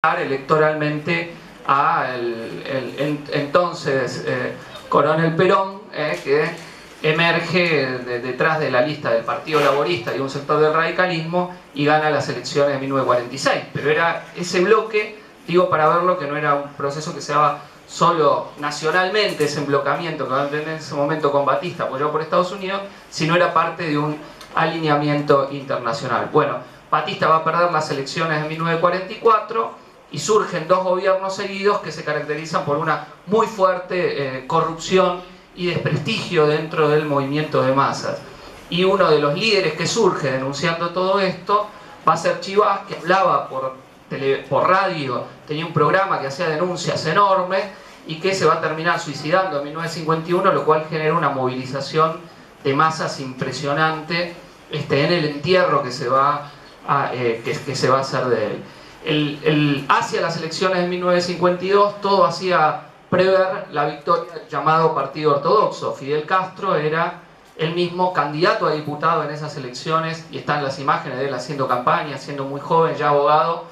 electoralmente a entonces Coronel Perón, que emerge detrás de la lista del Partido Laborista y un sector del radicalismo y gana las elecciones de 1946. Pero era ese bloque, digo para verlo, que no era un proceso que se daba solo nacionalmente, ese emblocamiento que en ese momento con Batista apoyado por Estados Unidos, sino era parte de un alineamiento internacional. Bueno, Batista va a perder las elecciones de 1944 y surgen dos gobiernos seguidos que se caracterizan por una muy fuerte corrupción y desprestigio dentro del movimiento de masas. Y uno de los líderes que surge denunciando todo esto va a ser Chivas, que hablaba por radio, tenía un programa que hacía denuncias enormes y que se va a terminar suicidando en 1951, lo cual genera una movilización de masas impresionante en el entierro que se va a hacer de él. Hacia las elecciones de 1952 todo hacía prever la victoria del llamado Partido Ortodoxo. Fidel Castro era el mismo candidato a diputado en esas elecciones y están las imágenes de él haciendo campaña, siendo muy joven, ya abogado,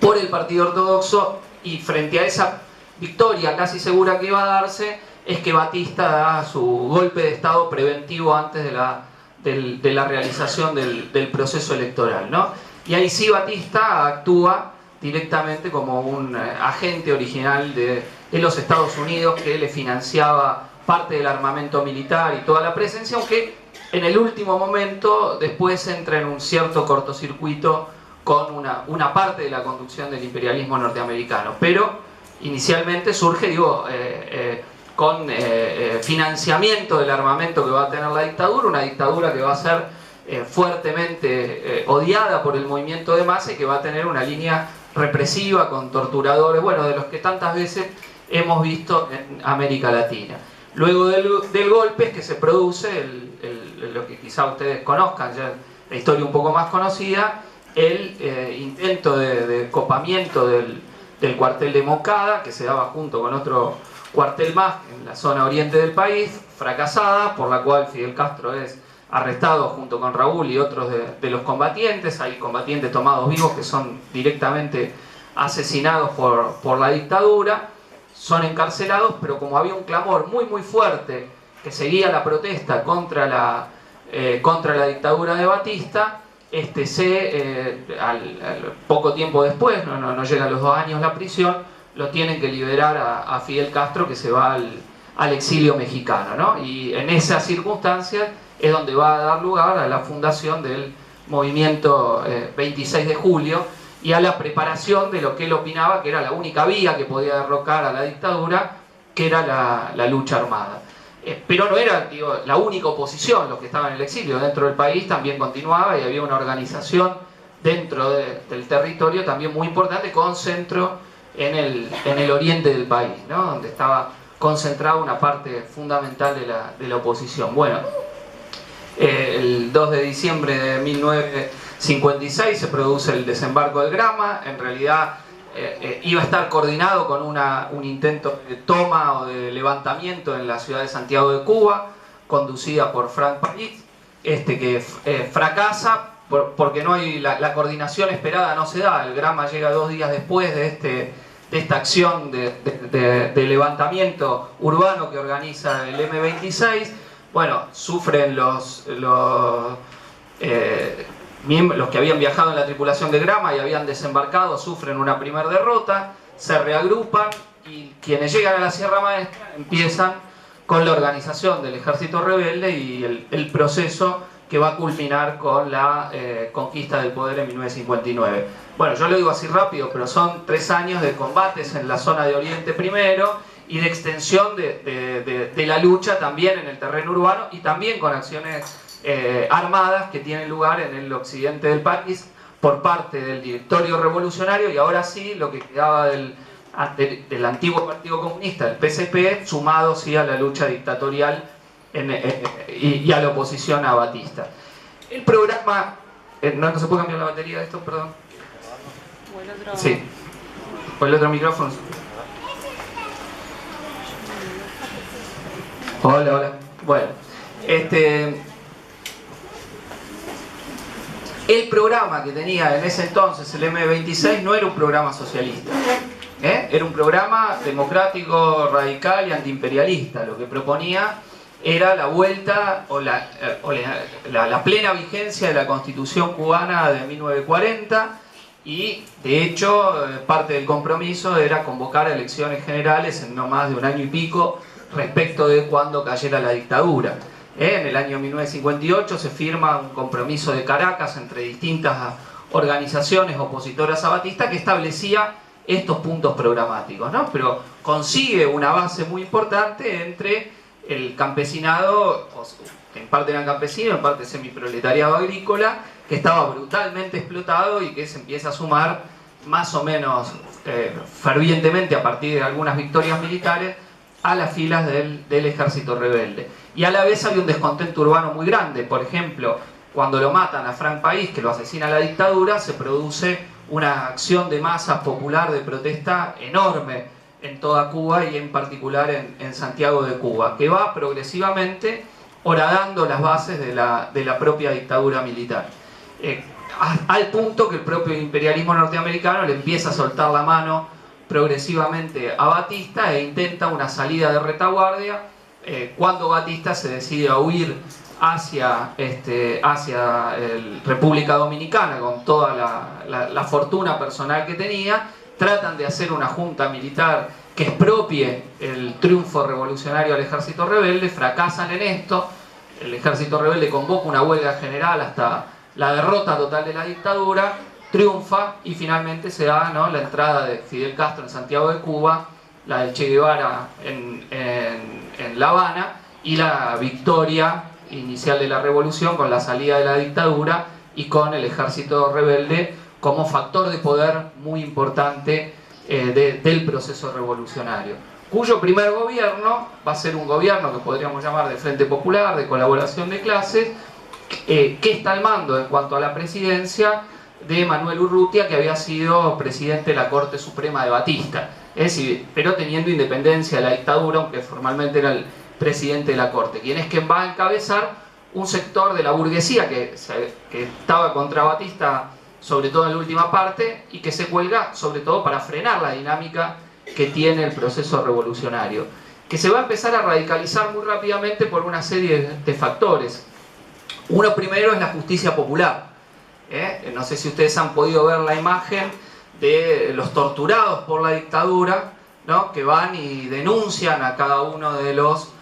por el Partido Ortodoxo, y frente a esa victoria casi segura que iba a darse es que Batista da su golpe de estado preventivo antes de la realización del proceso electoral, ¿no? Y ahí sí Batista actúa directamente como un agente original de los Estados Unidos, que le financiaba parte del armamento militar y toda la presencia, aunque en el último momento después entra en un cierto cortocircuito con una parte de la conducción del imperialismo norteamericano. Pero inicialmente surge, con financiamiento del armamento que va a tener la dictadura, una dictadura que va a ser fuertemente odiada por el movimiento de masa y que va a tener una línea represiva con torturadores, bueno, de los que tantas veces hemos visto en América Latina. Luego del golpe es que se produce lo que quizá ustedes conozcan, ya la historia un poco más conocida, el intento de copamiento del cuartel de Moncada, que se daba junto con otro cuartel más en la zona oriente del país, fracasada, por la cual Fidel Castro es arrestado junto con Raúl y otros de los combatientes. Hay combatientes tomados vivos que son directamente asesinados por la dictadura, son encarcelados, pero como había un clamor muy fuerte que seguía la protesta contra la dictadura de Batista, al poco tiempo después, no llega a los 2 años la prisión, lo tienen que liberar a Fidel Castro, que se va al exilio mexicano, ¿no? Y en esas circunstancias es donde va a dar lugar a la fundación del movimiento 26 de julio y a la preparación de lo que él opinaba que era la única vía que podía derrocar a la dictadura, que era la lucha armada. Pero no era la única oposición los que estaban en el exilio. Dentro del país también continuaba y había una organización dentro del territorio también muy importante, con centro en el oriente del país, ¿no? Donde estaba concentrada una parte fundamental de la oposición. Bueno, el 2 de diciembre de 1956 se produce el desembarco del Grama. En realidad iba a estar coordinado con un intento de toma o de levantamiento en la ciudad de Santiago de Cuba, conducida por Frank París, que fracasa porque no hay la coordinación esperada, no se da. El Grama llega 2 días después de esta acción de levantamiento urbano que organiza el M26. Bueno, sufren los que habían viajado en la tripulación de Grama y habían desembarcado, sufren una primera derrota, se reagrupan y quienes llegan a la Sierra Maestra empiezan con la organización del ejército rebelde y el proceso que va a culminar con la conquista del poder en 1959. Bueno, yo lo digo así rápido, pero son 3 años de combates en la zona de Oriente primero y de extensión de la lucha también en el terreno urbano y también con acciones armadas que tienen lugar en el occidente del país por parte del directorio revolucionario y ahora sí lo que quedaba del antiguo Partido Comunista, el PCP, sumado sí a la lucha dictatorial y a la oposición a Batista. El programa... ¿No se puede cambiar la batería de esto? Perdón. Sí. ¿O el otro micrófono? Hola. Bueno, El programa que tenía en ese entonces el M26 no era un programa socialista, era un programa democrático, radical y antiimperialista. Lo que proponía era la vuelta o la plena vigencia de la Constitución cubana de 1940, y de hecho parte del compromiso era convocar elecciones generales en no más de un año y pico respecto de cuando cayera la dictadura. En el año 1958 se firma un compromiso de Caracas entre distintas organizaciones opositoras a Batista que establecía estos puntos programáticos, ¿no? Pero consigue una base muy importante entre el campesinado, que en parte eran campesinos, en parte semiproletariado agrícola, que estaba brutalmente explotado y que se empieza a sumar más o menos fervientemente a partir de algunas victorias militares a las filas del ejército rebelde. Y a la vez había un descontento urbano muy grande. Por ejemplo, cuando lo matan a Frank País, que lo asesina la dictadura, se produce una acción de masas popular de protesta enorme en toda Cuba y en particular en Santiago de Cuba, que va progresivamente horadando las bases de la propia dictadura militar. Al punto que el propio imperialismo norteamericano le empieza a soltar la mano progresivamente a Batista e intenta una salida de retaguardia cuando Batista se decide a huir hacia República Dominicana con toda la fortuna personal que tenía. Tratan de hacer una junta militar que expropie el triunfo revolucionario al ejército rebelde, fracasan en esto, el ejército rebelde convoca una huelga general hasta la derrota total de la dictadura, triunfa y finalmente se da, ¿no?, la entrada de Fidel Castro en Santiago de Cuba, la de Che Guevara en La Habana y la victoria inicial de la revolución con la salida de la dictadura y con el ejército rebelde como factor de poder muy importante del proceso revolucionario, cuyo primer gobierno va a ser un gobierno que podríamos llamar de Frente Popular, de colaboración de clases, que está al mando en cuanto a la presidencia de Manuel Urrutia, que había sido presidente de la Corte Suprema de Batista, es decir, pero teniendo independencia de la dictadura, aunque formalmente era el presidente de la Corte, quien es quien va a encabezar un sector de la burguesía que estaba contra Batista, sobre todo en la última parte, y que se cuelga sobre todo para frenar la dinámica que tiene el proceso revolucionario, que se va a empezar a radicalizar muy rápidamente por una serie de factores. Uno primero es la justicia popular. No sé si ustedes han podido ver la imagen de los torturados por la dictadura, ¿no?, que van y denuncian a cada uno de los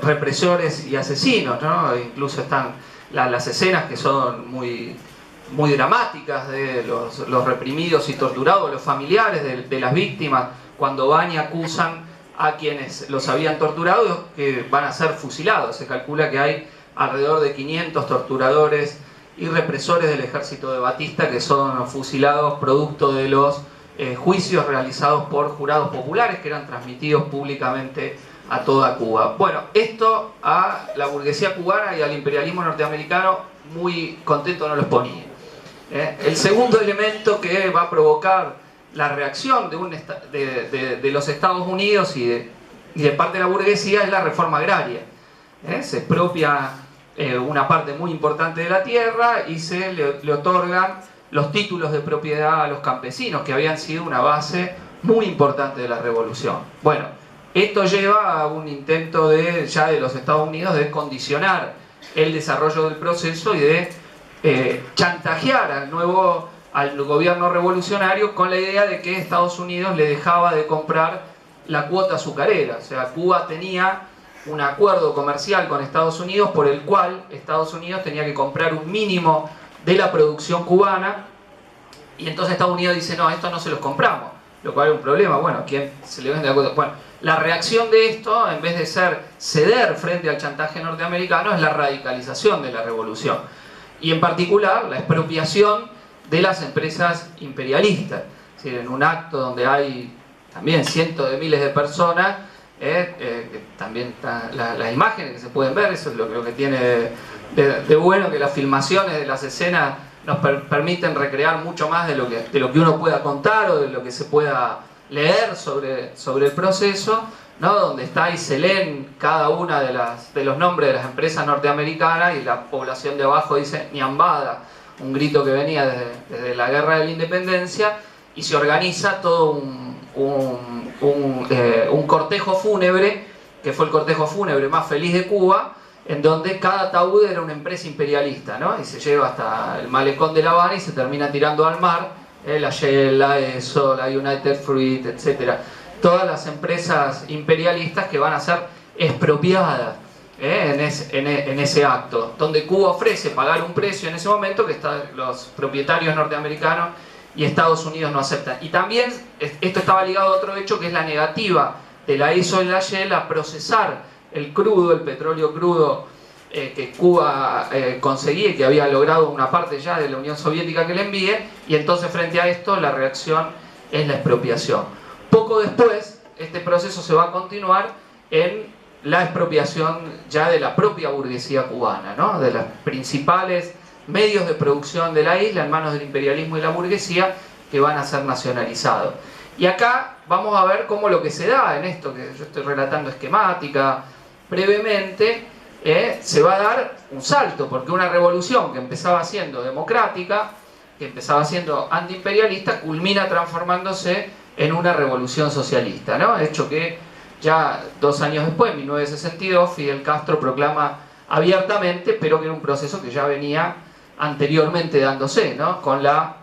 represores y asesinos, ¿no? Incluso están las escenas que son muy dramáticas de los reprimidos y torturados, los familiares de las víctimas, cuando van y acusan a quienes los habían torturado, que van a ser fusilados. Se calcula que hay alrededor de 500 torturadores y represores del ejército de Batista que son fusilados producto de los juicios realizados por jurados populares que eran transmitidos públicamente a toda Cuba. Bueno, esto a la burguesía cubana y al imperialismo norteamericano muy contento no los ponía. El segundo elemento que va a provocar la reacción de los Estados Unidos y de parte de la burguesía es la reforma agraria. Se expropia una parte muy importante de la tierra y se le otorgan los títulos de propiedad a los campesinos, que habían sido una base muy importante de la revolución. Bueno, esto lleva a un intento ya de los Estados Unidos de condicionar el desarrollo del proceso y de chantajear al gobierno revolucionario con la idea de que Estados Unidos le dejaba de comprar la cuota azucarera. O sea, Cuba tenía un acuerdo comercial con Estados Unidos por el cual Estados Unidos tenía que comprar un mínimo de la producción cubana, y entonces Estados Unidos dice: no, esto no se los compramos, lo cual es un problema. Bueno, ¿quién se le vende la cuota? Bueno, la reacción de esto, en vez de ser ceder frente al chantaje norteamericano, es la radicalización de la revolución, y en particular la expropiación de las empresas imperialistas. Es decir, en un acto donde hay también cientos de miles de personas, también están las imágenes que se pueden ver. Eso es lo que tiene de bueno, que las filmaciones de las escenas nos permiten recrear mucho más de lo que uno pueda contar o de lo que se pueda leer sobre el proceso, ¿no? Donde está y se leen cada una de los nombres de las empresas norteamericanas y la población de abajo dice ñambada, un grito que venía desde la guerra de la independencia, y se organiza todo un cortejo fúnebre, que fue el cortejo fúnebre más feliz de Cuba, en donde cada ataúd era una empresa imperialista, ¿no? Y se lleva hasta el malecón de La Habana y se termina tirando al mar, la Shell, la ESO, la United Fruit, etc. Todas las empresas imperialistas que van a ser expropiadas en ese acto, donde Cuba ofrece pagar un precio en ese momento que los propietarios norteamericanos y Estados Unidos no aceptan. Y también esto estaba ligado a otro hecho, que es la negativa de la ESO y la Shell a procesar el crudo, el petróleo crudo que Cuba conseguía y que había logrado una parte ya de la Unión Soviética que le envíe, y entonces frente a esto la reacción es la expropiación. Poco después este proceso se va a continuar en la expropiación ya de la propia burguesía cubana, ¿no? De los principales medios de producción de la isla en manos del imperialismo y la burguesía, que van a ser nacionalizados. Y acá vamos a ver cómo lo que se da en esto que yo estoy relatando esquemática, brevemente, se va a dar un salto, porque una revolución que empezaba siendo democrática, que empezaba siendo antiimperialista, culmina transformándose en una revolución socialista, ¿no? Hecho que ya 2 años después, en 1962, Fidel Castro proclama abiertamente, pero que era un proceso que ya venía anteriormente dándose, ¿no? Con la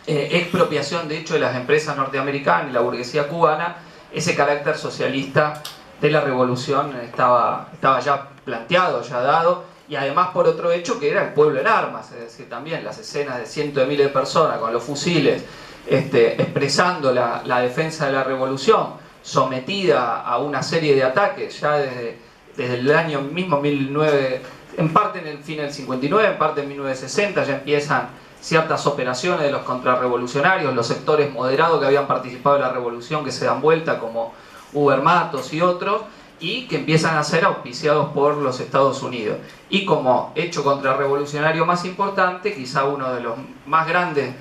expropiación, de hecho, de las empresas norteamericanas y la burguesía cubana. Ese carácter socialista de la revolución estaba ya planteado, ya dado, y además por otro hecho que era el pueblo en armas, es decir, también las escenas de cientos de miles de personas con los fusiles expresando la defensa de la revolución, sometida a una serie de ataques ya desde el año mismo 19, en parte en el fin del 59, en parte en 1960 ya empiezan ciertas operaciones de los contrarrevolucionarios, los sectores moderados que habían participado en la revolución, que se dan vuelta, como Uber Matos y otros, y que empiezan a ser auspiciados por los Estados Unidos. Y como hecho contrarrevolucionario más importante, quizá uno de los más grandes,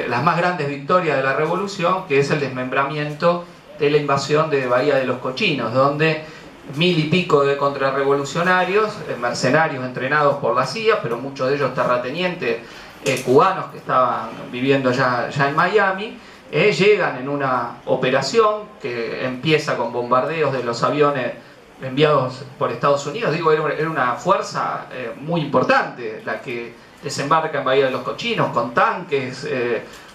las más grandes victorias de la revolución, que es el desmembramiento de la invasión de Bahía de los Cochinos, donde 1000 y pico de contrarrevolucionarios, mercenarios entrenados por la CIA, pero muchos de ellos terratenientes cubanos que estaban viviendo ya en Miami, llegan en una operación que empieza con bombardeos de los aviones enviados por Estados Unidos. Digo, era una fuerza muy importante la que desembarca en Bahía de los Cochinos, con tanques,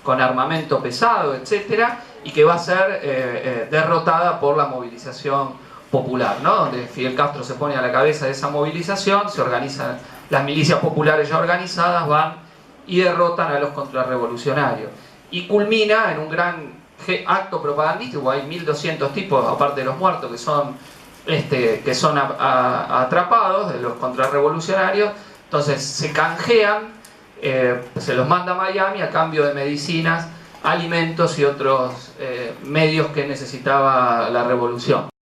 con armamento pesado, etcétera, y que va a ser derrotada por la movilización popular, ¿no? Donde Fidel Castro se pone a la cabeza de esa movilización, se organizan las milicias populares ya organizadas, van y derrotan a los contrarrevolucionarios. Y culmina en un gran acto propagandístico. Hay 1200 tipos, aparte de los muertos, que son atrapados de los contrarrevolucionarios. Entonces se canjean, se los manda a Miami a cambio de medicinas, alimentos y otros medios que necesitaba la revolución.